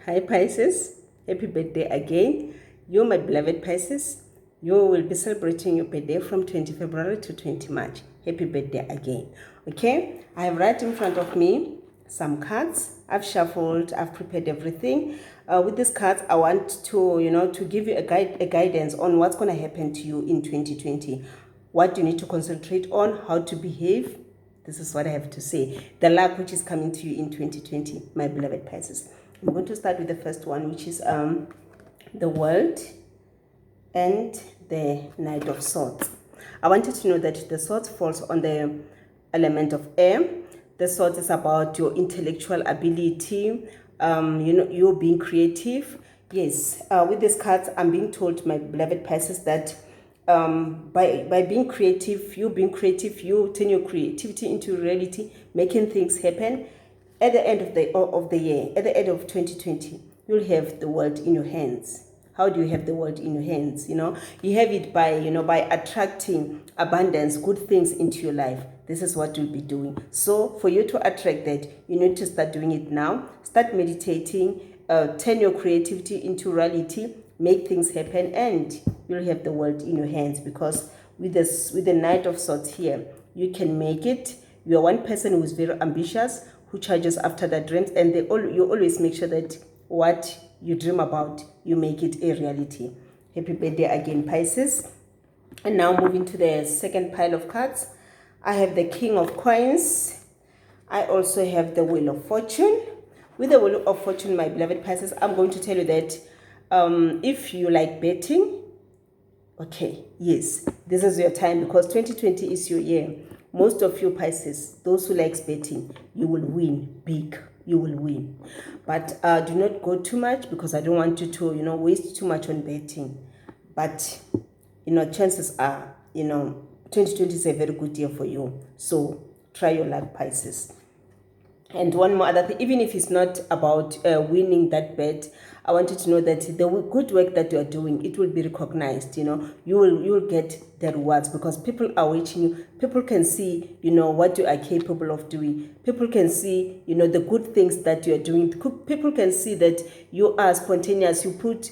Hi Pisces, happy birthday again. You, my beloved Pisces, you will be celebrating your birthday from 20 February to 20 March. Happy birthday again. Okay, I have right in front of me some cards. I've shuffled, I've prepared everything. With these cards, I want to give you a guidance on what's going to happen to you in 2020. What you need to concentrate on, how to behave. This is what I have to say. The luck which is coming to you in 2020, my beloved Pisces. I'm going to start with the first one, which is the World and the Knight of Swords. I wanted to know that the Swords falls on the element of air. The Swords is about your intellectual ability, you being creative. Yes, with these cards, I'm being told, my beloved Pisces, that by being creative, you turn your creativity into reality, making things happen. At the end of the year, at the end of 2020, you'll have the world in your hands. How do you have the world in your hands? You have it by attracting abundance, good things into your life. This is what you'll be doing. So for you to attract that, you need to start doing it now. Start meditating, turn your creativity into reality, make things happen, and you'll have the world in your hands. Because with the Knight of Swords here, you can make it. You are one person who is very ambitious, who charges after their dreams, and you always make sure that what you dream about, you make it a reality. Happy birthday again, Pisces. And now moving to the second pile of cards, I have the King of Coins. I also have the Wheel of Fortune. With the Wheel of Fortune, my beloved Pisces, I'm going to tell you that if you like betting, okay, yes, this is your time, because 2020 is your year. Most of you Pisces, those who like betting, you will win big. You will win. But do not go too much, because I don't want you to, waste too much on betting. But, chances are, 2020 is a very good year for you. So try your luck, Pisces. And one more other thing, even if it's not about winning that bet, I want you to know that the good work that you are doing, it will be recognized. You will get the rewards, because people are watching you. People can see, what you are capable of doing. People can see, the good things that you are doing. People can see that you are spontaneous. You put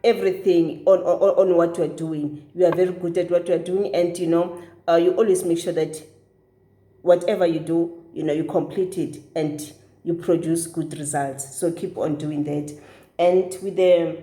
everything on what you are doing. You are very good at what you are doing, and you always make sure that whatever you do, you complete it and you produce good results. So keep on doing that. And with the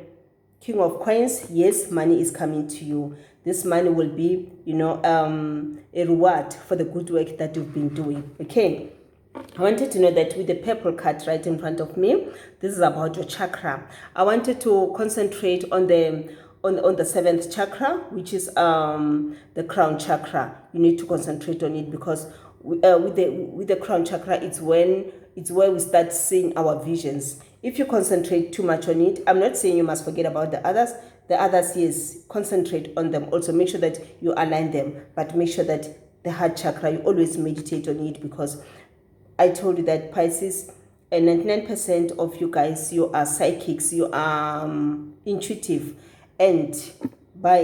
King of Coins, yes, money is coming to you. This money will be, a reward for the good work that you've been doing. Okay. I wanted to know that with the purple card right in front of me, this is about your chakra. I wanted to concentrate on the seventh chakra, which is the crown chakra. You need to concentrate on it, because with the crown chakra, it's where we start seeing our visions. If you concentrate too much on it, I'm not saying you must forget about the others. The others, yes, concentrate on them. Also make sure that you align them, but make sure that the heart chakra, you always meditate on it, because I told you that Pisces, 99% of you guys, you are psychics, you are intuitive, and by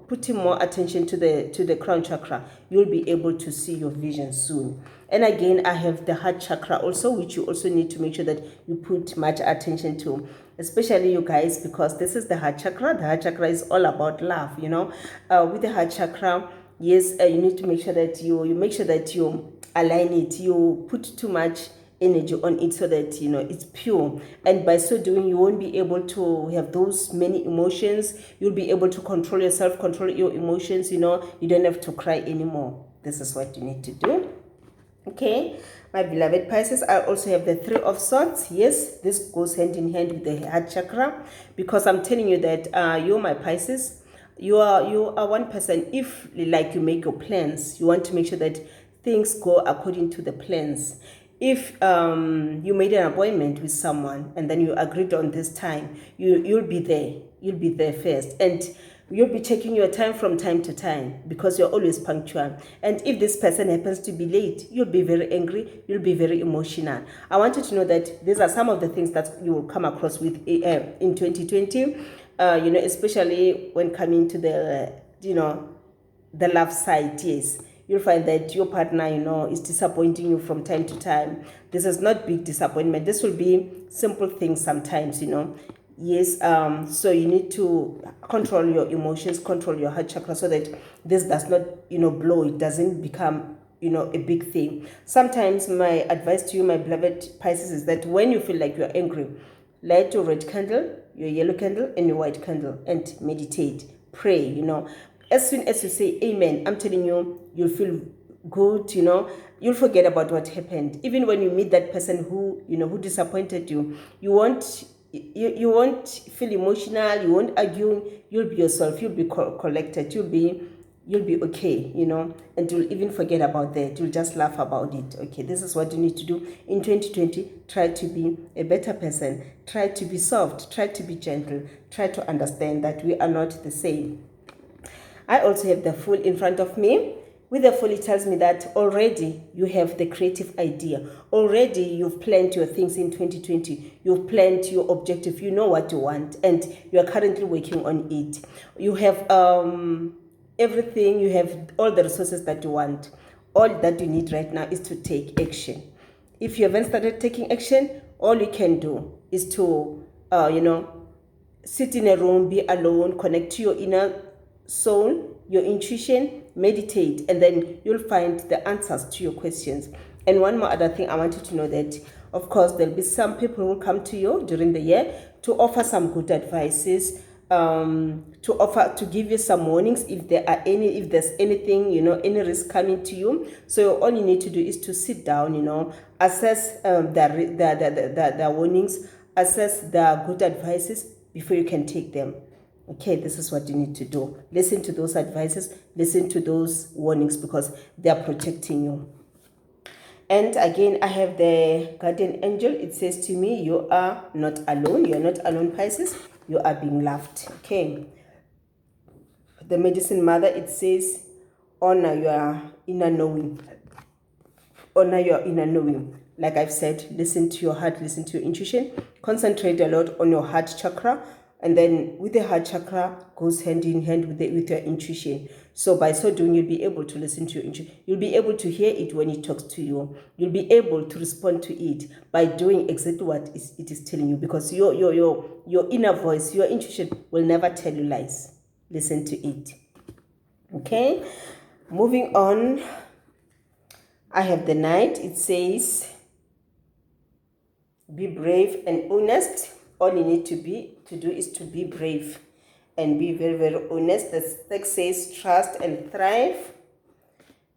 putting more attention to the crown chakra, you'll be able to see your vision soon. And again, I have the heart chakra also, which you also need to make sure that you put much attention to, especially you guys, because this is the heart chakra. The heart chakra is all about love. With the heart chakra, yes, you need to make sure that you make sure that you align it. You put too much energy on it, so that it's pure, and by so doing, you won't be able to have those many emotions. You'll be able to control yourself, control your emotions. You don't have to cry anymore. This is what you need to do. Okay, my beloved Pisces, I also have the Three of Swords. Yes, this goes hand in hand with the heart chakra, because I'm telling you that you, my Pisces, you are one person. If like you make your plans, you want to make sure that things go according to the plans. If you made an appointment with someone and then you agreed on this time, you'll be there first, and you'll be checking your time from time to time, because you're always punctual. And if this person happens to be late, you'll be very angry, you'll be very emotional. I want you to know that these are some of the things that you will come across with in 2020, especially when coming to the love side. Yes, you'll find that your partner, you know, is disappointing you from time to time. This is not big disappointment. This will be simple things sometimes, you know. Yes, so you need to control your emotions, control your heart chakra, so that this does not, you know, blow. It doesn't become, you know, a big thing. Sometimes my advice to you, my beloved Pisces, is that when you feel like you're angry, light your red candle, your yellow candle, and your white candle, and meditate, pray, you know. As soon as you say amen, I'm telling you, you'll feel good, you know. You'll forget about what happened. Even when you meet that person who, you know, who disappointed you, you won't feel emotional, you won't argue, you'll be yourself, you'll be collected, you'll be okay, you know, and you'll even forget about that. You'll just laugh about it. Okay, this is what you need to do in 2020. Try to be a better person, try to be soft, try to be gentle, try to understand that we are not the same. I also have the Fool in front of me. With the Fool, it tells me that already you have the creative idea. Already you've planned your things in 2020. You've planned your objective. You know what you want, and you are currently working on it. You have everything. You have all the resources that you want. All that you need right now is to take action. If you haven't started taking action, all you can do is to, you know, sit in a room, be alone, connect to your inner soul, your intuition, meditate, and then you'll find the answers to your questions. And one more other thing, I want you to know that, of course, there'll be some people who will come to you during the year to offer some good advices, to give you some warnings if there's anything, you know, any risk coming to you. So all you need to do is to sit down, you know, assess the warnings, assess the good advices before you can take them. Okay, this is what you need to do. Listen to those advices, listen to those warnings, because they are protecting you. And again, I have the guardian angel. It says to me, you are not alone. You are not alone, Pisces. You are being loved. Okay. The medicine mother, it says, honor your inner knowing. Honor your inner knowing. Like I've said, listen to your heart, listen to your intuition. Concentrate a lot on your heart chakra. And then with the heart chakra goes hand in hand with your intuition. So by so doing, you'll be able to listen to your intuition. You'll be able to hear it when it talks to you. You'll be able to respond to it by doing exactly what it is telling you. Because your inner voice, your intuition will never tell you lies. Listen to it. Okay? Moving on, I have the Knight. It says, be brave and honest. All you need to do is to be brave and be very, very honest. The text says trust and thrive.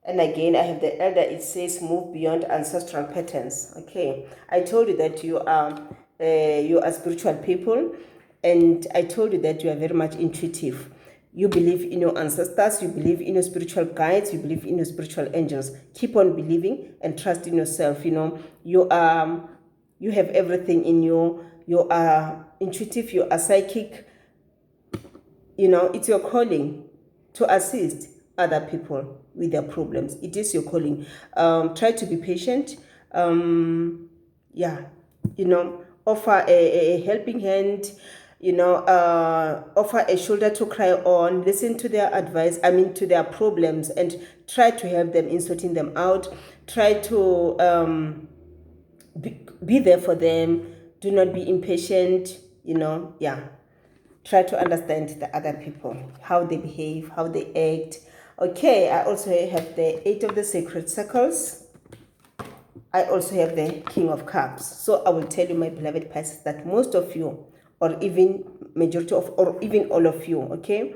And again, I have the Elder. It says move beyond ancestral patterns. Okay, I told you that you are spiritual people, and I told you that you are very much intuitive. You believe in your ancestors, you believe in your spiritual guides, you believe in your spiritual angels. Keep on believing and trust in yourself. You know, you have everything in you. You are intuitive, you are psychic. You know, it's your calling to assist other people with their problems. It is your calling. Try to be patient. Yeah, you know, offer a helping hand, you know, offer a shoulder to cry on, listen to their advice, to their problems, and try to help them in sorting them out. Try to be there for them. Do not be impatient, you know, yeah. Try to understand the other people, how they behave, how they act. Okay, I also have the 8 of the Sacred Circles. I also have the King of Cups. So I will tell you, my beloved Pisces, that most of you, or even majority of, or even all of you, okay,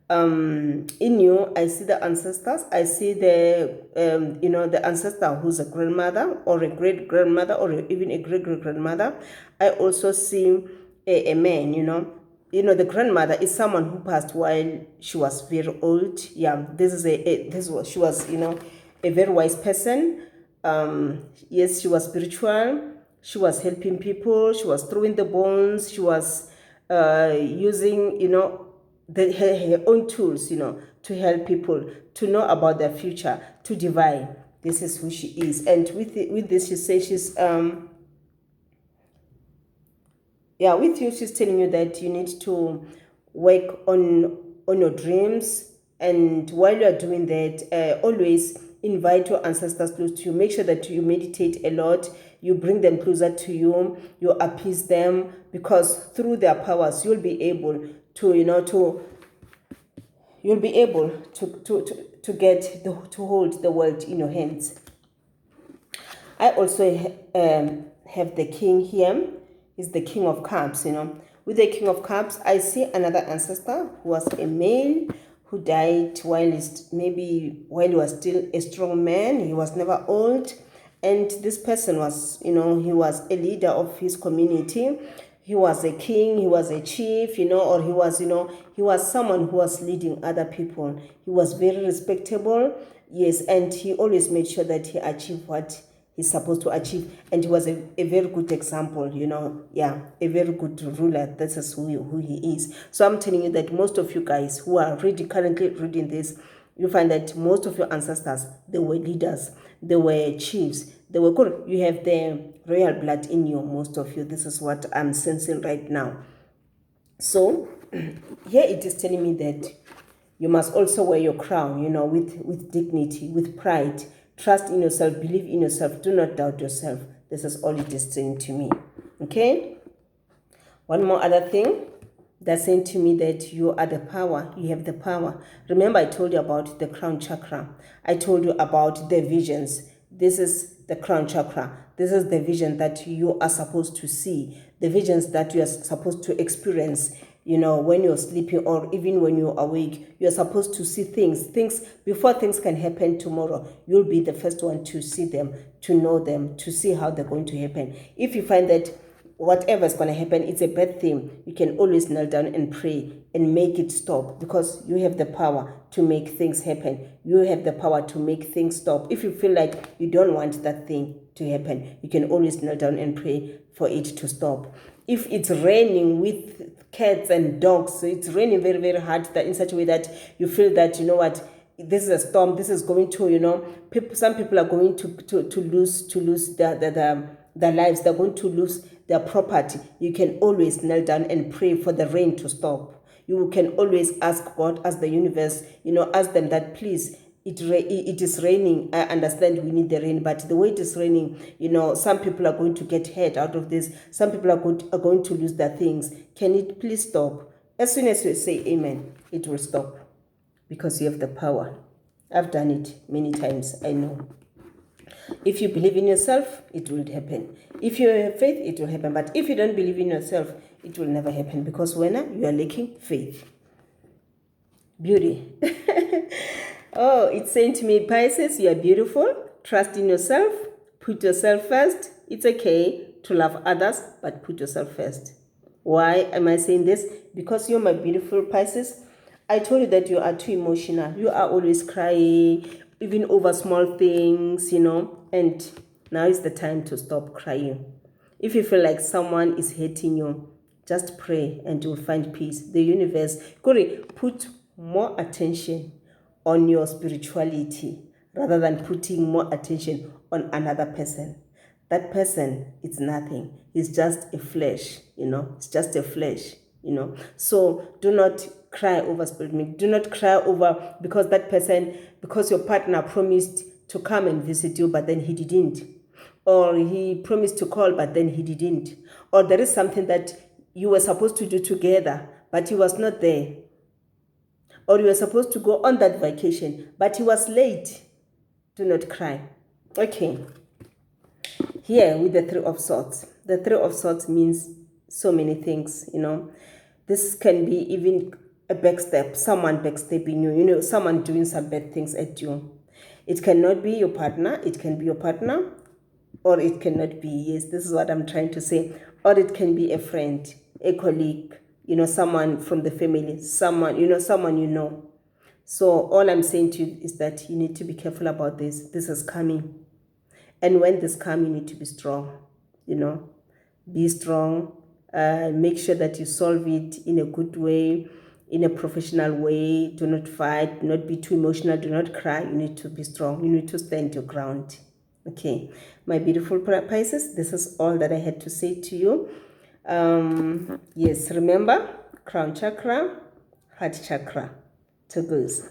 in you, I see the ancestors. I see the, you know, the ancestor who's a grandmother or a great-grandmother or even a great-great-grandmother. I also see a man, you know. You know, the grandmother is someone who passed while she was very old. Yeah, she was, you know, a very wise person. Yes, she was spiritual. She was helping people. She was throwing the bones. She was using, you know, her own tools, you know, to help people to know about their future, to divine. This is who she is. And with this, she says she's with you, she's telling you that you need to work on your dreams, And while you are doing that, always invite your ancestors close to you. Make sure that you meditate a lot. You bring them closer to you. You appease them, because through their powers, you'll be able to, you'll be able to hold the world in your hands. I also have the king here. He's the king of cups, With the king of cups, I see another ancestor who was a male who died while he was still a strong man. He was never old. And this person was, he was a leader of his community. He was a king, he was a chief, or he was someone who was leading other people. He was very respectable, yes, and he always made sure that he achieved what he's supposed to achieve. And he was a very good example, a very good ruler. This is who he is. So I'm telling you that most of you guys who are currently reading this, you find that most of your ancestors, they were leaders, they were chiefs, they were good. You have the royal blood in you, most of you. This is what I'm sensing right now. So here it is telling me that you must also wear your crown, with dignity, with pride. Trust in yourself, believe in yourself, do not doubt yourself. This is all it is saying to me. Okay? One more other thing. They're saying to me that you are the power, you have the power. Remember, I told you about the crown chakra. I told you about the visions. This is the crown chakra. This is the vision that you are supposed to see, the visions that you are supposed to experience, when you're sleeping or even when you're awake. You're supposed to see things before things can happen tomorrow. You'll be the first one to see them, to know them, to see how they're going to happen. If you find that whatever is going to happen, it's a bad thing, you can always kneel down and pray and make it stop, because you have the power to make things happen. You have the power to make things stop. If you feel like you don't want that thing to happen, you can always kneel down and pray for it to stop. If it's raining with cats and dogs, so it's raining very, very hard, that in such a way that you feel that, this is a storm, this is going to, some people are going to lose their lives, they're going to lose their property. You can always kneel down and pray for the rain to stop. You can always ask God, ask the universe, ask them that, please, it is raining. I understand we need the rain, but the way it is raining, some people are going to get hurt out of this. Some people are going to lose their things. Can it please stop? As soon as you say amen, it will stop, because you have the power. I've done it many times, I know. If you believe in yourself, it will happen. If you have faith, it will happen. But if you don't believe in yourself, it will never happen, because when you are lacking faith. Beauty. Oh, it's saying to me, Pisces, you are beautiful. Trust in yourself. Put yourself first. It's okay to love others, but put yourself first. Why am I saying this? Because you're my beautiful Pisces. I told you that you are too emotional. You are always crying, even over small things, and now is the time to stop crying. If you feel like someone is hating you, just pray and you'll find peace. The universe, put more attention on your spirituality rather than putting more attention on another person. That person is nothing. It's just a flesh, It's just a flesh, So do not cry over spirit. Do not cry over because your partner promised to come and visit you, but then he didn't. Or he promised to call, but then he didn't. Or there is something that you were supposed to do together, but he was not there. Or you were supposed to go on that vacation, but he was late. Do not cry. Okay. Here with the Three of Swords. The Three of Swords means so many things, This can be even a backstab, someone backstabbing you, someone doing some bad things at you. It cannot be your partner. It can be your partner, or it cannot be, yes, this is what I'm trying to say. Or it can be a friend, a colleague, someone from the family, someone. So all I'm saying to you is that you need to be careful about this. This is coming. And when this comes, you need to be strong, Be strong. Make sure that you solve it in a good way, in a professional way. Do not fight. Do not be too emotional. Do not cry. You need to be strong. You need to stand your ground. Okay, my beautiful Pisces, this is all that I had to say to you. Yes, remember, crown chakra, heart chakra. To goes.